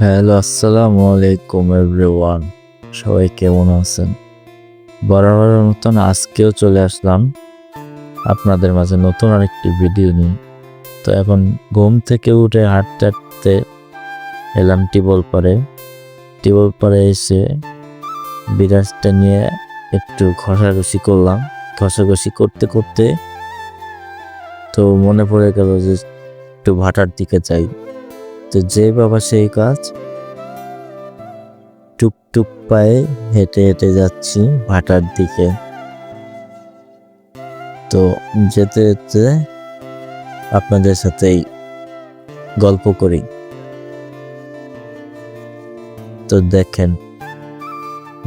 Hello, আসসালামু আলাইকুম everyone. সবাই কেমন আছেন? বরাবরের মতন আজকেও চলে আসলাম আপনাদের মাঝে নতুন আরেকটি ভিডিও নিয়ে। তো এখন ঘুম থেকে উঠে হাঁটতে হাঁটতে এলাম টিউবওয়েল পাড়ে এসে বিরাজটা নিয়ে একটু ঘষাঘষি করলাম। ঘষাঘষি করতে করতে তো মনে পড়ে গেল যে একটু ভাটার দিকে যাই। তো যে বাবা সেই কাজ, টুকটুক পায়ে হেঁটে হেঁটে যাচ্ছি ভাটার দিকে। তো যেতে যেতে আপনাদের সাথেই গল্প করি। তো দেখেন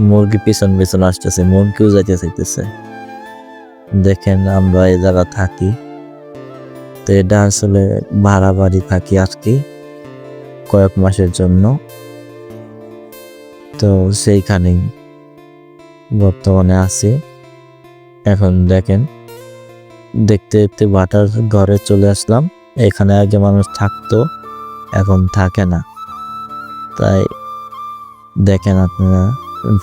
মুরগি পিছন পিছন আসতেছে, মুরগিও যাইতে চাইতেছে। দেখেন আমরা এই জায়গা থাকি, তো এটা আসলে ভাড়া বাড়ি থাকি আজকে কয়েক মাসের জন্য। তো সেইখানেই বর্তমানে আছি। এখন দেখেন দেখতে দেখতে ভাটার ঘরে চলে আসলাম। এখানে আগে মানুষ থাকতো, এখন থাকে না। তাই দেখেন আপনারা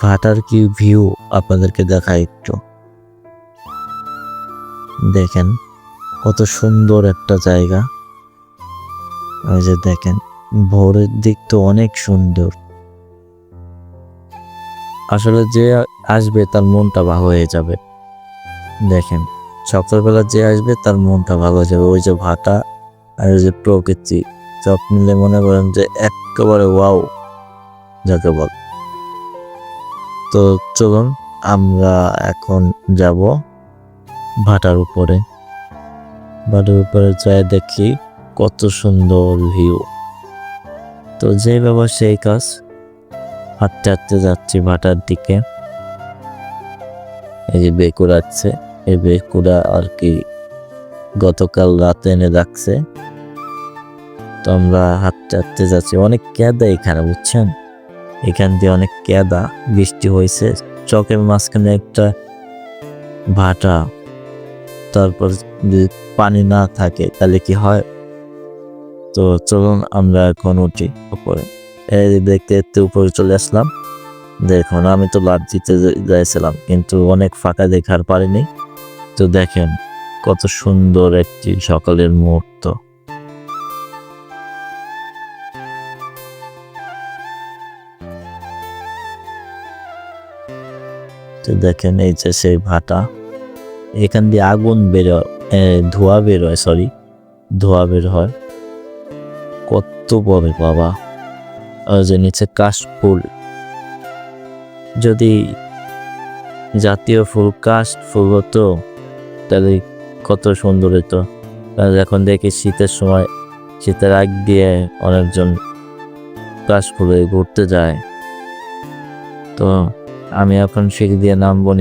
ভাটার কি ভিউ আপনাদেরকে দেখাই একটু। দেখেন কত সুন্দর একটা জায়গা। ওই যে দেখেন ভোরের দিক তো অনেক সুন্দর। আসলে যে আসবে তার মনটা ভালো হয়ে যাবে। দেখেন সকালবেলা যে আসবে তার মনটা ভালো হয়ে যাবে। ওই যে ভাটা আর ওই যে প্রকৃতি সব মিলে মনে করেন যে একেবারে ওয়াও যাকে বল। তো চলুন আমরা এখন যাব ভাটার উপরে। ভাটার উপরে যাই দেখি কত সুন্দর ভিউ। তো যে বাবা সেই কাজ, হাঁটতে হাঁটতে যাচ্ছি ভাটার দিকে। এই যে বেকুড়া আছে, এই বেকুড়া আর কি গতকাল রাতে এনে রাখছে। তো আমরা হাঁটতে হাঁটতে যাচ্ছি। অনেক কেদা এখানে, বুঝছেন? এখান দিয়ে অনেক কেদা, বৃষ্টি হয়েছে, চকের মাঝখানে একটা ভাটা। তারপর যদি পানি না থাকে তাহলে কি হয়? তো চলুন আমরা এখন উঠি উপরে। এই দেখতে দেখতে উপরে চলে আসলাম। দেখুন আমি তো লাফ দিতে যাইছিলাম, কিন্তু অনেক ফাঁকা দেখার পারিনি। তো দেখেন কত সুন্দর একটি সকালের মুহূর্ত। তো দেখেন এই যে সেই ভাটা, এখান দিয়ে আগুন বেরোয়, ধোঁয়া বের হয়। কত বড় বাবা! ওই যে নিচে কাশফুল, যদি জাতীয় ফুল কাশফুল হতো তাহলে কত সুন্দর হতো। এখন দেখি শীতের সময়, শীতের আগ দিয়ে অনেকজন কাশফুলে ঘুরতে যায়। তো আমি এখন সিঁড়ি দিয়ে নামবো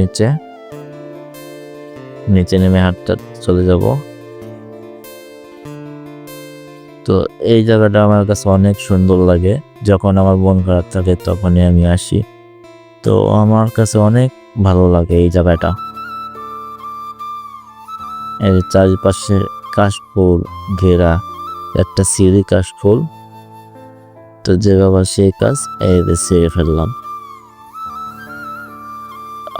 নিচে নেমে হাঁটতে চলে যাব। তো এই জায়গাটা আমার কাছে অনেক সুন্দর লাগে। যখন আমার মন খারাপ থাকে তখনই আমি আসি। তো আমার কাছে অনেক ভালো লাগে এই জায়গাটা। এর চারিপাশে কাশফুল ঘেরা, একটা সিঁড়ি কাশফুল। তো যে বাবা সেই কাজ এই সেরে ফেললাম।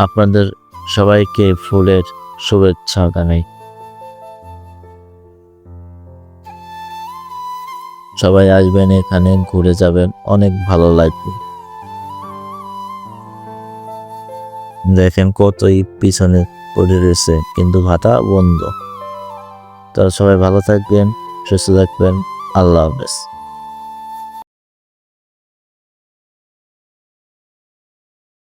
আপনাদের সবাইকে ফুলের শুভেচ্ছা জানাই। সবাই আসবেন, এখানে ঘুরে যাবেন, অনেক ভালো লাগবে। দেখেন কতই পিছনে পড়ে রয়েছে, কিন্তু ভাটা বন্ধ। তো সবাই ভালো থাকবেন, সুস্থ থাকবেন। আল্লাহ হাফেজ।